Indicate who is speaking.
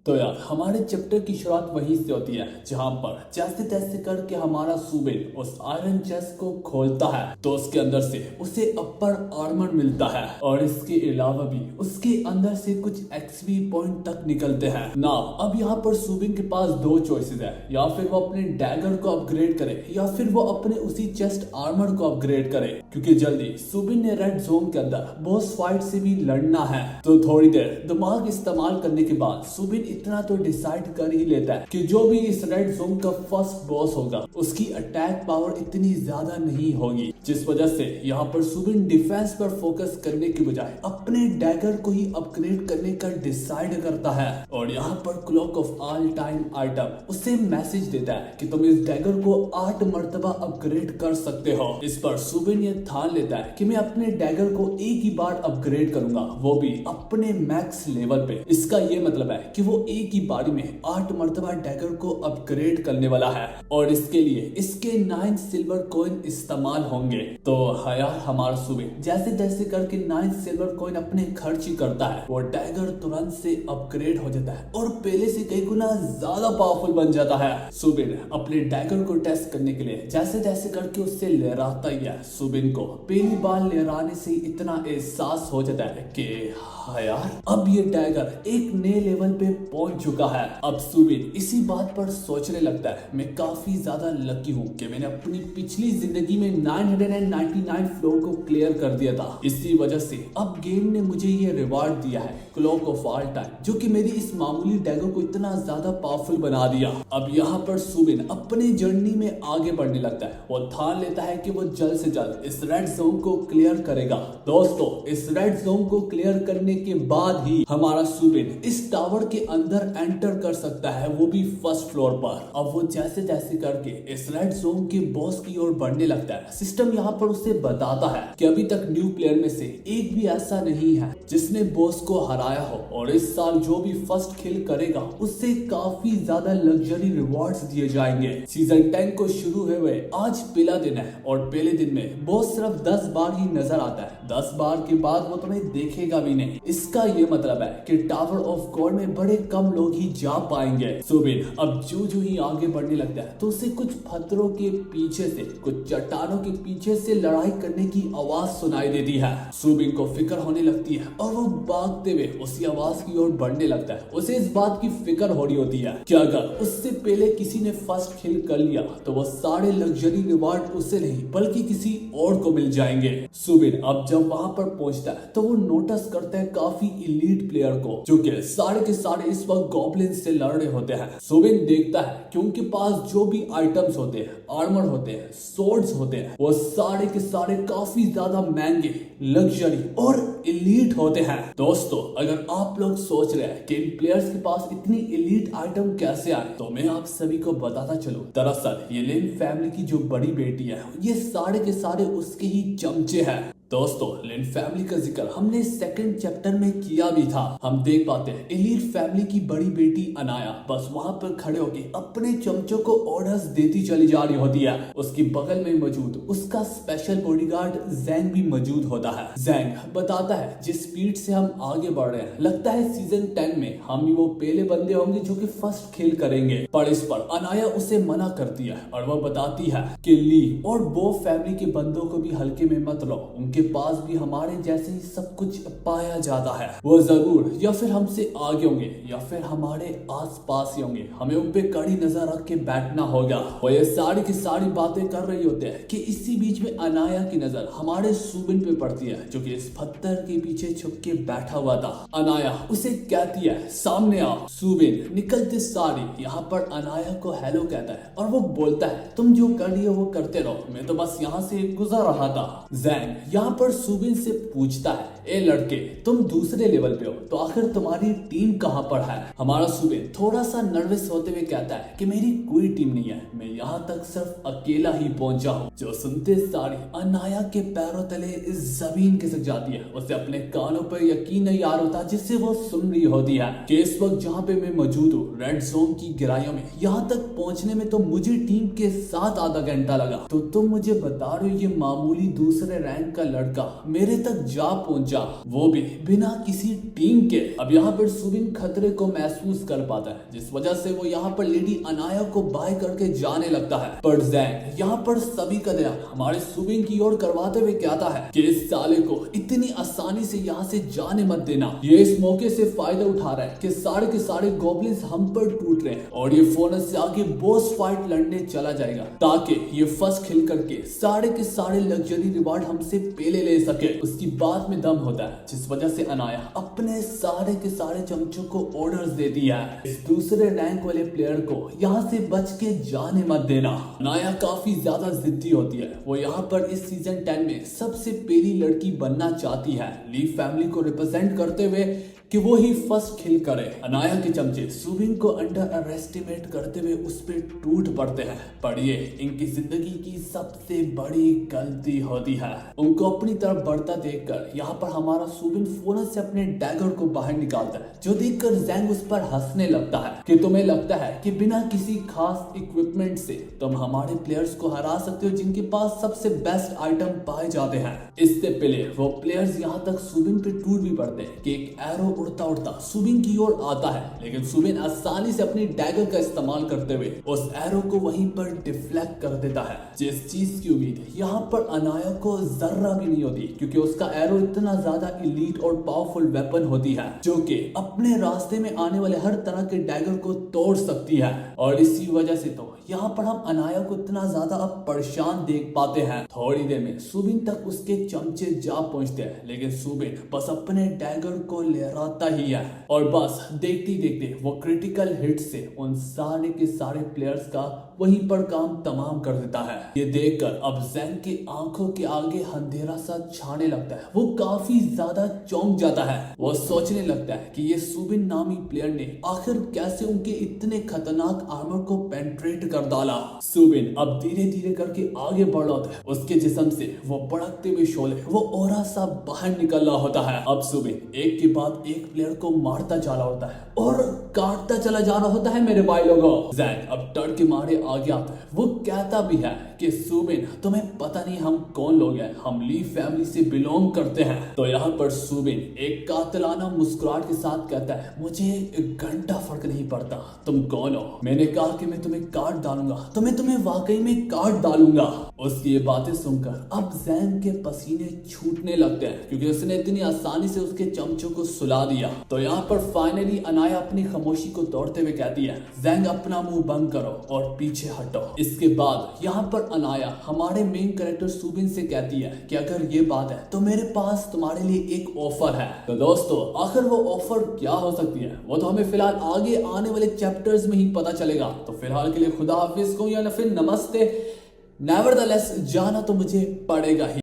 Speaker 1: तो यार हमारे चैप्टर की शुरुआत वहीं से होती है जहां पर जैसे तैसे करके हमारा सुबिन उस आयरन चेस्ट को खोलता है तो उसके अंदर से उसे अपर आर्मर मिलता है और इसके अलावा भी उसके अंदर से कुछ एक्सपी पॉइंट तक निकलते हैं ना। अब यहाँ पर सुबिन के पास दो चॉइसेस है, या फिर वो अपने डैगर को अपग्रेड करे या फिर वो अपने उसी चेस्ट आर्मर को अपग्रेड करे, क्योंकि जल्दी सुबिन ने रेड जोन के अंदर बॉस फाइट से भी लड़ना है। तो थोड़ी देर दिमाग इस्तेमाल करने के बाद सुबिन इतना तो डिसाइड कर ही लेता है कि जो भी इस रेड जोन का फर्स्ट बॉस होगा उसकी अटैक पावर इतनी ज्यादा नहीं होगी, जिस वजह से यहाँ पर सुबिन डिफेंस पर फोकस करने की बजाय अपने डैगर को ही अपग्रेड करने का डिसाइड करता है। और यहाँ पर clock of all time item उसे मैसेज देता है कि तुम इस डैगर को 8 मर्तबा अपग्रेड कर सकते हो। इस पर सुबिन ये ठान लेता है कि मैं अपने डैगर को एक ही बार अपग्रेड करूंगा, वो भी अपने मैक्स लेवल पे। इसका ये मतलब है कि वो एक ही बारी में 8 मर्तबा डैगर को अपग्रेड करने वाला है और इसके लिए इसके 9 सिल्वर कॉइन इस्तेमाल होंगे। तो यार हमारा सुबिन जैसे तैसे करके 9 सिल्वर कॉइन अपने खर्च ही करता है, वो डैगर तुरंत से अपग्रेड हो जाता है और पहले से कई गुना ज्यादा पावरफुल बन जाता है। सुबिन अपने डैगर को टेस्ट करने के लिए जैसे तैसे करके उससे लहराता ही है। सुबिन को पहली बार लहराने से इतना एहसास हो जाता है कि हाँ यार अब ये डैगर एक नए लेवल पे पहुंच चुका है। अब सुबिन इसी बात पर सोचने लगता है मैं काफी ज्यादा लकी हूँ कि मैंने अपनी पिछली जिंदगी में 999 फ्लोर को क्लियर कर दिया था। इसी वजह से अब गेम ने मुझे ये रिवार्ड दिया है क्लॉक ऑफ ऑल टाइम, जो कि मेरी इस मामूली डैगर को इतना ज्यादा पावरफुल बना दिया। अब यहाँ पर सुबिन अपने जर्नी में आगे बढ़ने लगता है। वो ठान लेता है कि वो जल्द से जल्द इस रेड जोन को क्लियर करेगा। दोस्तों इस रेड जोन को क्लियर करने के बाद ही हमारा सुबिन इस टावर के अंदर एंटर कर सकता है, वो भी फर्स्ट फ्लोर पर। अब वो जैसे जैसे करके इस रेड जोन के बॉस की ओर बढ़ने लगता है, सिस्टम यहाँ पर उसे बताता है कि अभी तक न्यू प्लेयर में से एक भी ऐसा नहीं है जिसने बॉस को हराया हो और इस साल जो भी फर्स्ट किल करेगा उससे काफी ज्यादा लग्जरी रिवॉर्ड्स दिए जाएंगे। सीजन 10 को शुरू हुए आज पहला दिन है और पहले दिन में बॉस सिर्फ 10 बार ही नजर आता है। 10 बार के बाद वो तुम्हें देखेगा भी नहीं। इसका ये मतलब है कि टावर ऑफ गॉड में बड़े कम लोग ही जा पाएंगे। सुबिन अब जो ही आगे बढ़ने लगता है तो उसे कुछ पत्थरों के पीछे से, कुछ चट्टानों के पीछे से लड़ाई करने की आवाज सुनाई देती है। सुबिन को फिक्र होने लगती है और वो भागते हुए उसी आवाज की ओर बढ़ने लगता है। उसे इस बात की फिक्र हो रही होती है कि अगर उससे पहले किसी ने फर्स्ट किल कर लिया तो वो सारे लग्जरी रिवार्ड उसे नहीं बल्कि किसी और को मिल जाएंगे। सुबिन अब जब वहां पर पहुंचता है तो वो नोटिस करता है काफी इलीट प्लेयर को, जो कि सारे के सारे इस वक्त गॉब्लिन से लड़ रहे होते हैं। सुबिन देखता है कि उनके पास जो भी आइटम्स होते हैं, आर्मर होते हैं, सोर्ड्स होते हैं, वो सारे के सारे काफी ज्यादा महंगे, लग्जरी और इलीट होते हैं। दोस्तों अगर आप लोग सोच रहे हैं कि इन प्लेयर्स के पास इतनी इलीट आइटम कैसे आए, तो मैं आप सभी को बताता चलूं, दरअसल ये लिन फैमिली की जो बड़ी बेटी है ये सारे के सारे उसके ही चमचे हैं। दोस्तों लिन फैमिली का जिक्र हमने सेकंड चैप्टर में किया भी था। हम देख पाते हैं एलीट फैमिली की बड़ी बेटी अनाया बस वहां पर खड़े होकर अपने चमचों को ऑर्डर्स देती चली जा रही होती है। उसकी बगल में मौजूद उसका स्पेशल बॉडीगार्ड जैंग भी मौजूद होता है। जैंग बताता है जिस स्पीड से हम आगे बढ़ रहे हैं लगता है सीजन 10 में हम ही वो पहले बंदे होंगे जो कि फर्स्ट किल करेंगे। पर इस पर अनाया उसे मना करती है और वह बताती है कि ली और बो फैमिली के बंदों को भी हल्के में मत लो, उनके पास भी हमारे जैसे ही सब कुछ पाया जाता है। वो जरूर या फिर हमसे आगे होंगे या फिर हमारे आसपास ही होंगे, हमें उन पे कड़ी नजर रख के बैठना होगा। वो ये सारी की सारी बातें कर रही होते हैं कि इसी बीच में अनाया की नजर हमारे सुबिन पे पड़ती है, जो कि इस पत्थर के पीछे छुप के बैठा हुआ था। अनाया उसे कहती है सामने आओ। सुबिन निकलते सारी यहाँ पर अनाया को हेलो कहता है और वो बोलता है तुम जो कर रही हो वो करते रहो, मैं तो बस यहाँ से गुजर रहा था। जैंग यहाँ पर सुबिन से पूछता है ए लड़के तुम दूसरे लेवल पे हो तो आखिर तुम्हारी टीम कहाँ पर है। हमारा सुबिन थोड़ा सा नर्वस होते हुए कहता है कि मेरी कोई टीम नहीं है, मैं यहाँ तक सिर्फ अकेला ही पहुंचा हूँ। जो सुनते सारी अनाया के पैरों तले इस जमीन खिसक जाती है। उसे अपने कानों पर यकीन नहीं आ रहा था जिससे वो सुन रही होती है कि इस वक्त जहाँ पे मैं मौजूद हूँ रेड जोन की गहराइयों में, यहाँ तक पहुंचने में तो मुझे टीम के साथ आधा घंटा लगा, तो तुम मुझे बता रहे हो ये मामूली दूसरे रैंक का लड़का मेरे तक जा पहुंचा पहुंचा, वो भी बिना किसी टीम के। अब यहाँ पर सुबिन खतरे को महसूस कर पाता है, जिस वजह से वो यहाँ पर लेडी अनाया को बाय करके जाने लगता है। पर ज़ैंग यहाँ पर सभी का ध्यान हमारे सुबिन की ओर करवाते हुए कहता है कि इस साले को इतनी आसानी से यहाँ से जाने मत देना। ये इस मौके से फायदा उठा रहा है कि सारे के सारे गॉब्लिन्स हम पर टूट रहे हैं और ये फौरन से आगे बॉस फाइट लड़ने चला जाएगा, ताकि ये फर्स्ट खेल करके सारे के सारे लग्जरी रिवार्ड हमसे पहले ले सके। उसकी बात में दम होता है, जिस वजह से अनाया अपने सारे के सारे चमचों को ऑर्डर्स देती है, इस दूसरे रैंक वाले प्लेयर को यहाँ से बच के जाने मत देना। अनाया काफी ज्यादा जिद्दी होती है, वो यहाँ पर इस सीजन 10 में सबसे पहली लड़की बनना चाहती है, ली फैमिली को रिप्रेजेंट करते हुए कि वो ही फर्स्ट किल करे। अनाया के चमचे सुबिन को अंडर एस्टिमेट करते हुए उस पर टूट पड़ते हैं, पर ये इनकी जिंदगी की सबसे बड़ी गलती होती है। उनको अपनी तरफ बढ़ता देखकर यहाँ पर हमारा सुबिन फौरन से अपने डैगर को बाहर निकालता है, जो देखकर ज़ैंग उस पर हंसने लगता है कि तुम्हें लगता है कि बिना किसी खास इक्विपमेंट से तुम हमारे प्लेयर्स को हरा सकते हो, जिनके पास सबसे बेस्ट आइटम पाए जाते हैं। इससे पहले वो प्लेयर्स यहाँ तक सुबिन पे टूट भी पड़ते हैं कि एक एरो उड़ता उड़ता सुबिन की ओर आता है, लेकिन सुबिन आसानी से अपनी डैगर का इस्तेमाल करते हुए उस एरो को वहीं पर डिफ्लेक्ट कर देता है, जिस चीज की उम्मीद यहाँ पर अनाया को जर्रा भी नहीं होती, क्योंकि उसका एरो इतना ज्यादा इलीट और पावरफुल वेपन होती है जो कि अपने रास्ते में आने वाले हर तरह के डैगर को तोड़ सकती है। और इसी वजह से तो यहाँ पर हम अनाया को इतना ज्यादा अब परेशान देख पाते हैं। थोड़ी देर में सुबिन तक उसके चमचे जा पहुंचते हैं, लेकिन सुबिन बस अपने डैगर को लहराता ही है और बस देखते देखते वो क्रिटिकल हिट से उन सारे के सारे प्लेयर्स का वहीं पर काम तमाम कर देता है। ये देखकर अब ज़ैंग की आंखों के आगे अंधेरा सा छाने लगता है, वो काफी ज्यादा चौंक जाता है। वो सोचने लगता है कि ये सुबिन नामी प्लेयर ने आखिर कैसे उनके इतने खतरनाक आर्मर को पेंट्रेट कर डाला। सुबिन अब धीरे धीरे करके आगे बढ़ रहा होता है, उसके जिस्म से वो भड़कते हुए शोले, वो ओरा सा बाहर निकल रहा होता है। अब सुबिन एक के बाद एक प्लेयर को मारता चला होता है और काटता चला जा रहा होता है। मेरे भाई लोगों, ज़ैंग अब डर के मारे आगे आता है। वो कहता भी है कि सुबिन, तुम्हें पता नहीं हम कौन लोग हैं, हम ली फैमिली से बिलोंग करते हैं। तो यहाँ पर सुबिन एक कातिलाना मुस्कुराहट के साथ कहता है, मुझे एक घंटा फर्क नहीं पड़ता तुम कौन हो, मैंने कहा कि मैं तुम्हें काट डालूंगा तो मैं तुम्हें वाकई में काट डालूंगा। उसकी ये बातें सुनकर अब ज़ैंग के पसीने छूटने लगते हैं, क्योंकि उसने इतनी आसानी से उसके चमचों को सुला दिया। तो यहाँ पर फाइनली अनाया अपनी खामोशी को तोड़ते हुए कहती है, ज़ैंग अपना मुंह बंद करो और पीछे हटो। इसके बाद यहाँ पर अनाया हमारे मेन कैरेक्टर सुबिन से कहती है कि अगर ये बात है तो मेरे पास तुम्हारे लिए एक ऑफर है। तो दोस्तों, आखिर वो ऑफर क्या हो सकती है वो तो हमें फिलहाल आगे आने वाले चैप्टर्स में ही पता चलेगा। तो फिलहाल के लिए खुदा हाफिज को या फिर नमस्ते। नेवरदलेस जाना तो मुझे पड़ेगा ही।